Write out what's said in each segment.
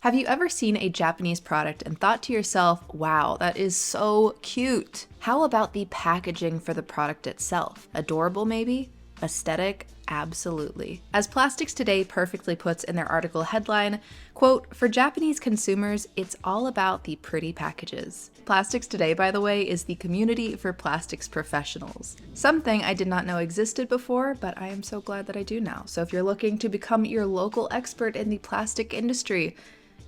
Have you ever seen a Japanese product and thought to yourself, wow, that is so cute? How about the packaging for the product itself? Adorable maybe? Aesthetic? Absolutely. As Plastics Today perfectly puts in their article headline, quote, "For Japanese consumers, it's all about the pretty packages." Plastics Today, by the way, is the community for plastics professionals. Something I did not know existed before, but I am so glad that I do now. So if you're looking to become your local expert in the plastic industry,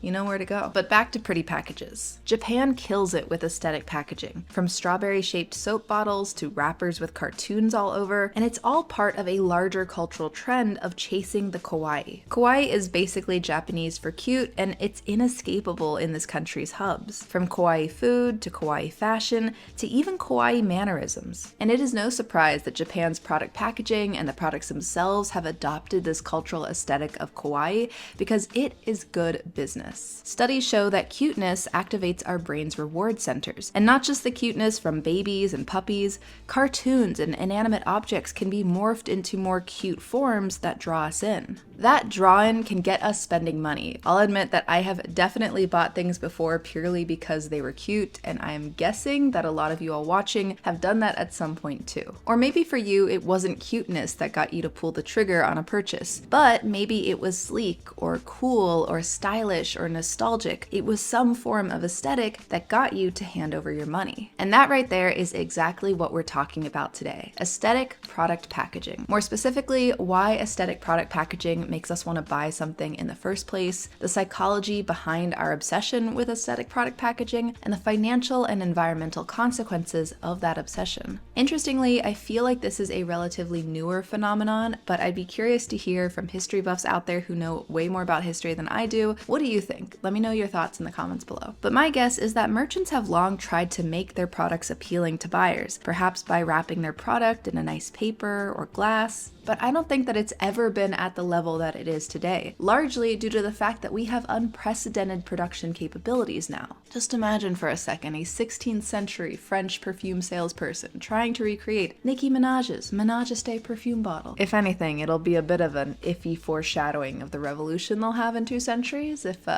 you know where to go. But back to pretty packages. Japan kills it with aesthetic packaging, from strawberry-shaped soap bottles to wrappers with cartoons all over, and it's all part of a larger cultural trend of chasing the kawaii. Kawaii is basically Japanese for cute, and it's inescapable in this country's hubs. From kawaii food to kawaii fashion to even kawaii mannerisms. And it is no surprise that Japan's product packaging and the products themselves have adopted this cultural aesthetic of kawaii because it is good business. Studies show that cuteness activates our brain's reward centers, and not just the cuteness from babies and puppies. Cartoons and inanimate objects can be morphed into more cute forms that draw us in. That draw-in can get us spending money. I'll admit that I have definitely bought things before purely because they were cute, and I'm guessing that a lot of you all watching have done that at some point too. Or maybe for you, it wasn't cuteness that got you to pull the trigger on a purchase, but maybe it was sleek or cool or stylish or nostalgic. It was some form of aesthetic that got you to hand over your money. And that right there is exactly what we're talking about today. Aesthetic product packaging. More specifically, why aesthetic product packaging makes us want to buy something in the first place, the psychology behind our obsession with aesthetic product packaging, and the financial and environmental consequences of that obsession. Interestingly, I feel like this is a relatively newer phenomenon, but I'd be curious to hear from history buffs out there who know way more about history than I do. What do you think? Let me know your thoughts in the comments below. But my guess is that merchants have long tried to make their products appealing to buyers, perhaps by wrapping their product in a nice paper or glass. But I don't think that it's ever been at the level that it is today, largely due to the fact that we have unprecedented production capabilities now. Just imagine for a second a 16th century French perfume salesperson trying to recreate Nicki Minaj's Menage a Stay perfume bottle. If anything, it'll be a bit of an iffy foreshadowing of the revolution they'll have in 2 centuries, if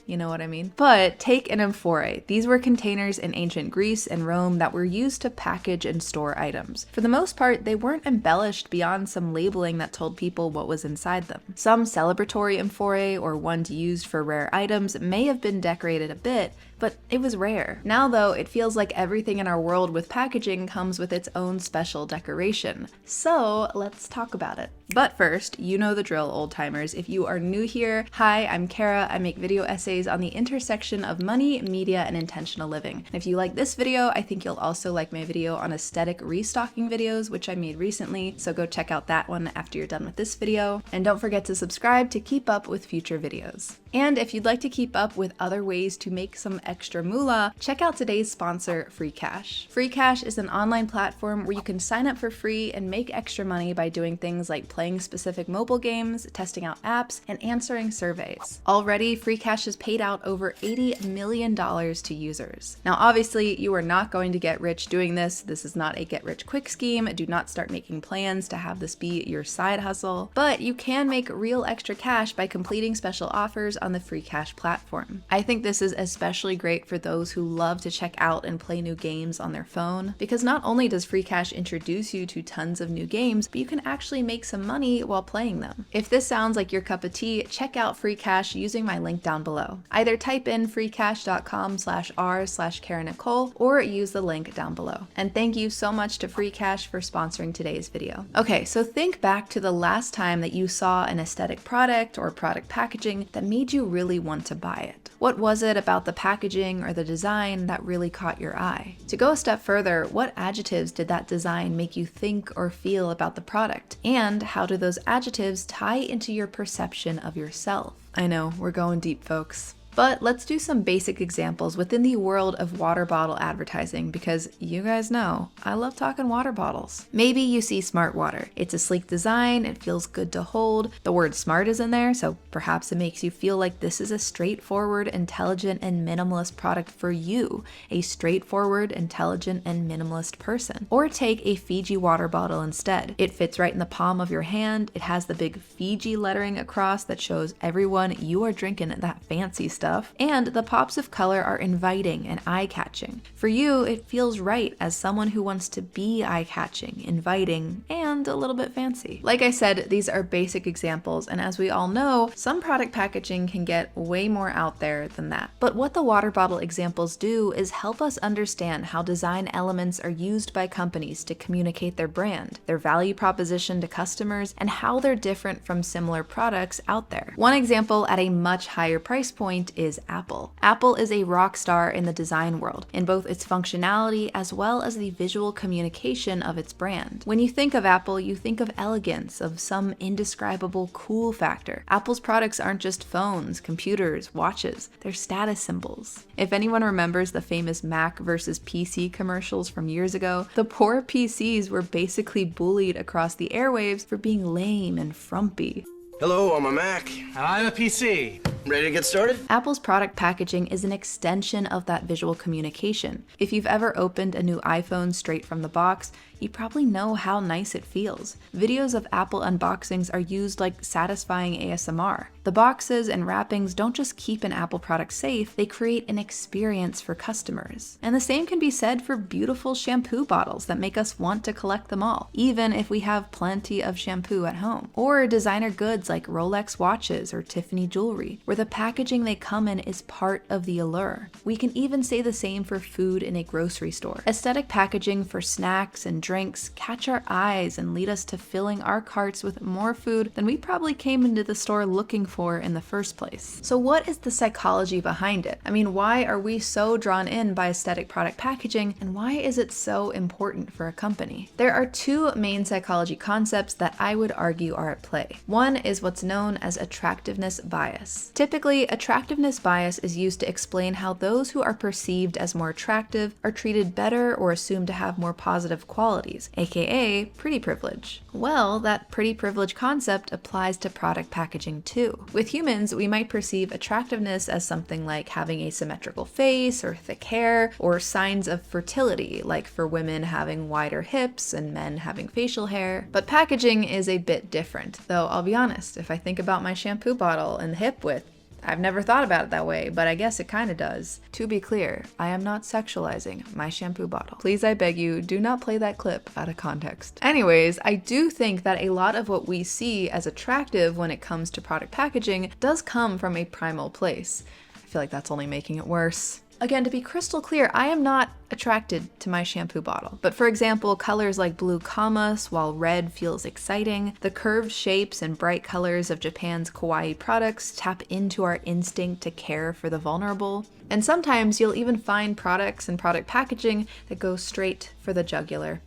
you know what I mean? But take an amphora. These were containers in ancient Greece and Rome that were used to package and store items. For the most part, they weren't embellished beyond some labeling that told people what was inside them. Some celebratory amphorae or ones used for rare items may have been decorated a bit, but it was rare. Now though, it feels like everything in our world with packaging comes with its own special decoration. So let's talk about it. But first, you know the drill, old timers. If you are new here, hi, I'm Cara. I make video essays on the intersection of money, media, and intentional living. And if you like this video, I think you'll also like my video on aesthetic restocking videos, which I made recently. So go check out that one after you're done with this video. And don't forget to subscribe to keep up with future videos. And if you'd like to keep up with other ways to make some extra moolah, check out today's sponsor, Freecash. Freecash is an online platform where you can sign up for free and make extra money by doing things like playing specific mobile games, testing out apps, and answering surveys. Already, Freecash has paid out over $80 million to users. Now, obviously, you are not going to get rich doing this. This is not a get-rich-quick scheme. Do not start making plans to have this be your side hustle. But you can make real extra cash by completing special offers on the Freecash platform. I think this is especially great for those who love to check out and play new games on their phone, because not only does Freecash introduce you to tons of new games, but you can actually make some money while playing them. If this sounds like your cup of tea, check out Freecash using my link down below. Either type in freecash.com/r/Cara Nicole or use the link down below. And thank you so much to Freecash for sponsoring today's video. Okay, so think back to the last time that you saw an aesthetic product or product packaging that made you really want to buy it. What was it about the packaging or the design that really caught your eye? To go a step further, what adjectives did that design make you think or feel about the product? And how do those adjectives tie into your perception of yourself? I know, we're going deep, folks. But let's do some basic examples within the world of water bottle advertising, because you guys know I love talking water bottles. Maybe you see Smart Water. It's a sleek design, it feels good to hold. The word smart is in there, so perhaps it makes you feel like this is a straightforward, intelligent, and minimalist product for you, a straightforward, intelligent, and minimalist person. Or take a Fiji water bottle instead. It fits right in the palm of your hand. It has the big Fiji lettering across that shows everyone you are drinking that fancy stuff. And the pops of color are inviting and eye-catching. For you, it feels right as someone who wants to be eye-catching, inviting, and a little bit fancy. Like I said, these are basic examples, and as we all know, some product packaging can get way more out there than that. But what the water bottle examples do is help us understand how design elements are used by companies to communicate their brand, their value proposition to customers, and how they're different from similar products out there. One example at a much higher price point is Apple. Apple is a rock star in the design world, in both its functionality as well as the visual communication of its brand. When you think of Apple, you think of elegance, of some indescribable cool factor. Apple's products aren't just phones, computers, watches, they're status symbols. If anyone remembers the famous Mac versus PC commercials from years ago, the poor PCs were basically bullied across the airwaves for being lame and frumpy. Hello, I'm a Mac. I'm a PC. Ready to get started? Apple's product packaging is an extension of that visual communication. If you've ever opened a new iPhone straight from the box, you probably know how nice it feels. Videos of Apple unboxings are used like satisfying ASMR. The boxes and wrappings don't just keep an Apple product safe, they create an experience for customers. And the same can be said for beautiful shampoo bottles that make us want to collect them all, even if we have plenty of shampoo at home. Or designer goods like Rolex watches or Tiffany jewelry, where the packaging they come in is part of the allure. We can even say the same for food in a grocery store. Aesthetic packaging for snacks and drinks catch our eyes and lead us to filling our carts with more food than we probably came into the store looking for in the first place. So what is the psychology behind it? I mean, why are we so drawn in by aesthetic product packaging, and why is it so important for a company? There are two main psychology concepts that I would argue are at play. One is what's known as attractiveness bias. Typically, attractiveness bias is used to explain how those who are perceived as more attractive are treated better or assumed to have more positive qualities, aka pretty privilege. Well, that pretty privilege concept applies to product packaging too. With humans, we might perceive attractiveness as something like having a symmetrical face or thick hair, or signs of fertility, like for women having wider hips and men having facial hair. But packaging is a bit different, though I'll be honest, if I think about my shampoo bottle and the hip width, I've never thought about it that way, but I guess it kind of does. To be clear, I am not sexualizing my shampoo bottle. Please, I beg you, do not play that clip out of context. Anyways, I do think that a lot of what we see as attractive when it comes to product packaging does come from a primal place. I feel like that's only making it worse. Again, to be crystal clear, I am not attracted to my shampoo bottle. But for example, colors like blue calm us, while red feels exciting. The curved shapes and bright colors of Japan's Kawaii products tap into our instinct to care for the vulnerable. And sometimes you'll even find products and product packaging that go straight for the jugular.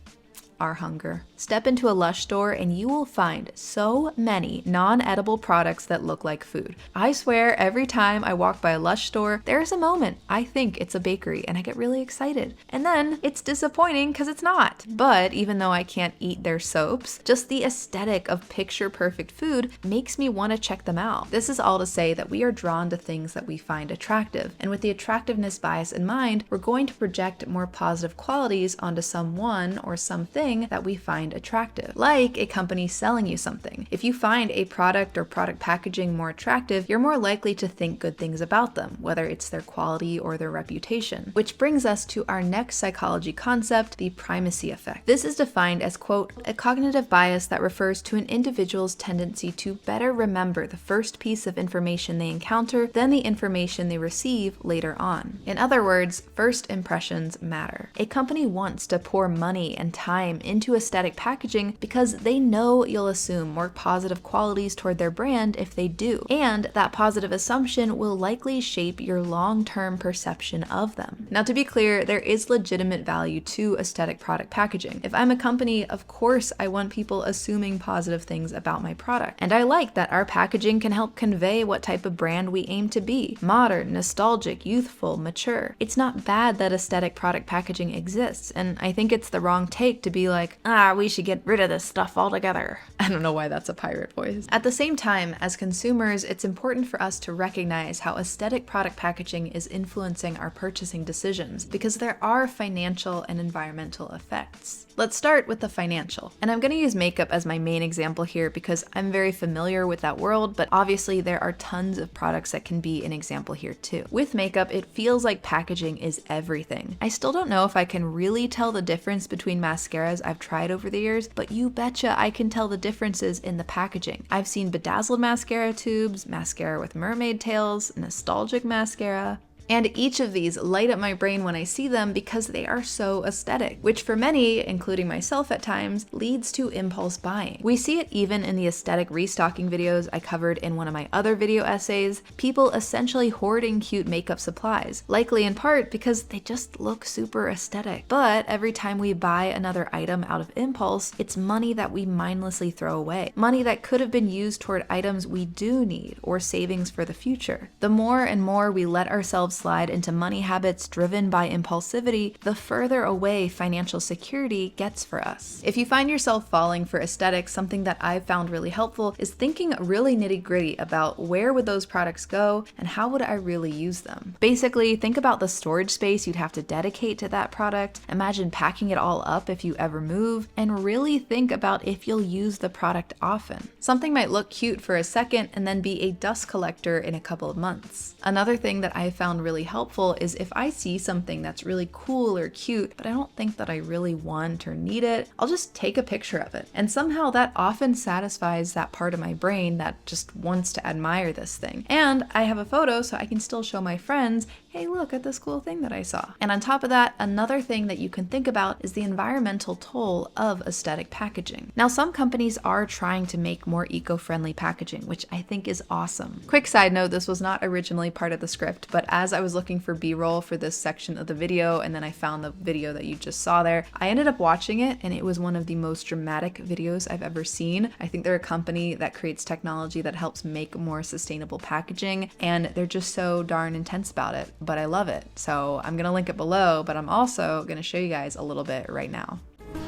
Our hunger. Step into a Lush store and you will find so many non-edible products that look like food. I swear every time I walk by a Lush store, there's a moment I think it's a bakery and I get really excited. And then it's disappointing because it's not. But even though I can't eat their soaps, just the aesthetic of picture-perfect food makes me want to check them out. This is all to say that we are drawn to things that we find attractive. And with the attractiveness bias in mind, we're going to project more positive qualities onto someone or something that we find attractive, like a company selling you something. If you find a product or product packaging more attractive, you're more likely to think good things about them, whether it's their quality or their reputation. Which brings us to our next psychology concept, the primacy effect. This is defined as, quote, a cognitive bias that refers to an individual's tendency to better remember the first piece of information they encounter than the information they receive later on. In other words, first impressions matter. A company wants to pour money and time time into aesthetic packaging because they know you'll assume more positive qualities toward their brand if they do. And that positive assumption will likely shape your long-term perception of them. Now, to be clear, there is legitimate value to aesthetic product packaging. If I'm a company, of course I want people assuming positive things about my product. And I like that our packaging can help convey what type of brand we aim to be. Modern, nostalgic, youthful, mature. It's not bad that aesthetic product packaging exists, and I think it's the wrong take to be like, we should get rid of this stuff altogether. I don't know why that's a pirate voice. At the same time, as consumers, it's important for us to recognize how aesthetic product packaging is influencing our purchasing decisions, because there are financial and environmental effects. Let's start with the financial. And I'm going to use makeup as my main example here because I'm very familiar with that world, but obviously there are tons of products that can be an example here too. With makeup, it feels like packaging is everything. I still don't know if I can really tell the difference between mascaras I've tried over the years, but you betcha I can tell the differences in the packaging. I've seen bedazzled mascara tubes, mascara with mermaid tails, nostalgic mascara. And each of these light up my brain when I see them because they are so aesthetic, which for many, including myself at times, leads to impulse buying. We see it even in the aesthetic restocking videos I covered in one of my other video essays, people essentially hoarding cute makeup supplies, likely in part because they just look super aesthetic. But every time we buy another item out of impulse, it's money that we mindlessly throw away. Money that could have been used toward items we do need or savings for the future. The more and more we let ourselves slide into money habits driven by impulsivity, the further away financial security gets for us. If you find yourself falling for aesthetics, something that I've found really helpful is thinking really nitty-gritty about where would those products go and how would I really use them. Basically, think about the storage space you'd have to dedicate to that product, imagine packing it all up if you ever move, and really think about if you'll use the product often. Something might look cute for a second and then be a dust collector in a couple of months. Another thing that I found really helpful is if I see something that's really cool or cute, but I don't think that I really want or need it, I'll just take a picture of it. And somehow that often satisfies that part of my brain that just wants to admire this thing. And I have a photo so I can still show my friends, hey, look at this cool thing that I saw. And on top of that, another thing that you can think about is the environmental toll of aesthetic packaging. Now, some companies are trying to make more eco-friendly packaging, which I think is awesome. Quick side note, this was not originally part of the script, but as I was looking for B-roll for this section of the video, and then I found the video that you just saw there, I ended up watching it, and it was one of the most dramatic videos I've ever seen. I think they're a company that creates technology that helps make more sustainable packaging, and they're just so darn intense about it. But I love it. So I'm gonna link it below, but I'm also gonna show you guys a little bit right now.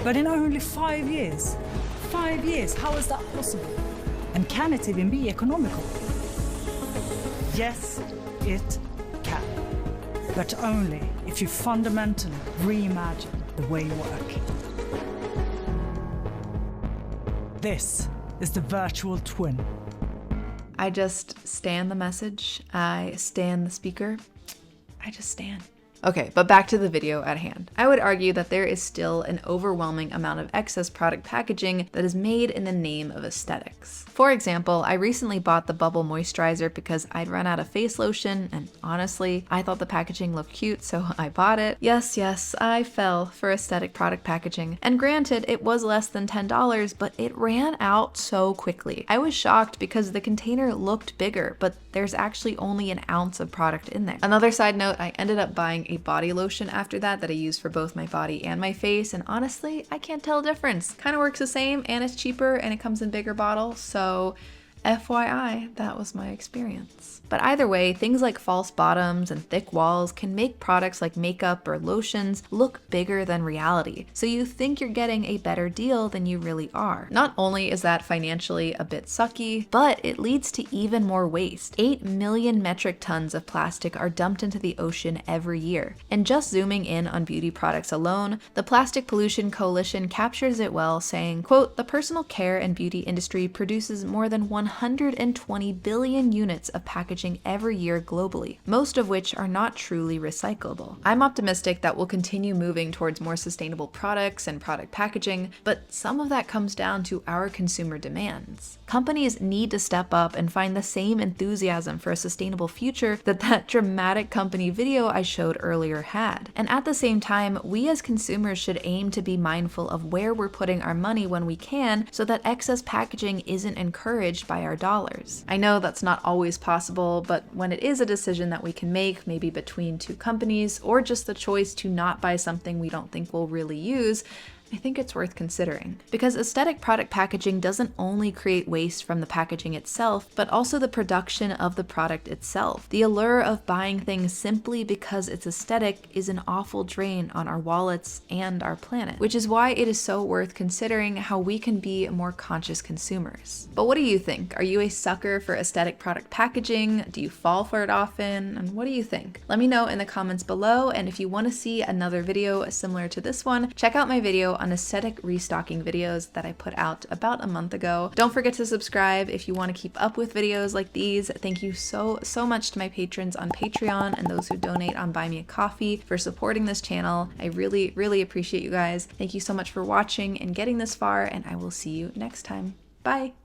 But in only 5 years, how is that possible? And can it even be economical? Yes, it can. But only if you fundamentally reimagine the way you work. This is the virtual twin. I just stan the message. I stan the speaker. I just stan. Okay, but back to the video at hand. I would argue that there is still an overwhelming amount of excess product packaging that is made in the name of aesthetics. For example, I recently bought the Bubble Moisturizer because I'd run out of face lotion, and honestly, I thought the packaging looked cute, so I bought it. Yes, I fell for aesthetic product packaging. And granted, it was less than $10, but it ran out so quickly. I was shocked because the container looked bigger, but there's actually only an ounce of product in there. Another side note, I ended up buying a body lotion after that I use for both my body and my face, and honestly, I can't tell a difference. Kind of works the same, and it's cheaper, and it comes in bigger bottles, so FYI, that was my experience. But either way, things like false bottoms and thick walls can make products like makeup or lotions look bigger than reality, so you think you're getting a better deal than you really are. Not only is that financially a bit sucky, but it leads to even more waste. 8 million metric tons of plastic are dumped into the ocean every year. And just zooming in on beauty products alone, the Plastic Pollution Coalition captures it well, saying, quote, "The personal care and beauty industry produces more than 120 billion units of packaging every year globally, most of which are not truly recyclable. I'm optimistic that we'll continue moving towards more sustainable products and product packaging, but some of that comes down to our consumer demands. Companies need to step up and find the same enthusiasm for a sustainable future that dramatic company video I showed earlier had. And at the same time, we as consumers should aim to be mindful of where we're putting our money when we can, so that excess packaging isn't encouraged by our dollars. I know that's not always possible, but when it is a decision that we can make, maybe between two companies, or just the choice to not buy something we don't think we'll really use, I think it's worth considering. Because aesthetic product packaging doesn't only create waste from the packaging itself, but also the production of the product itself. The allure of buying things simply because it's aesthetic is an awful drain on our wallets and our planet, which is why it is so worth considering how we can be more conscious consumers. But what do you think? Are you a sucker for aesthetic product packaging? Do you fall for it often? And what do you think? Let me know in the comments below, and if you want to see another video similar to this one, check out my video on aesthetic restocking videos that I put out about a month ago. Don't forget to subscribe if you want to keep up with videos like these. Thank you so much to my patrons on Patreon and those who donate on Buy Me a Coffee for supporting this channel. I really appreciate you guys. Thank you so much for watching and getting this far, and I will see you next time. Bye!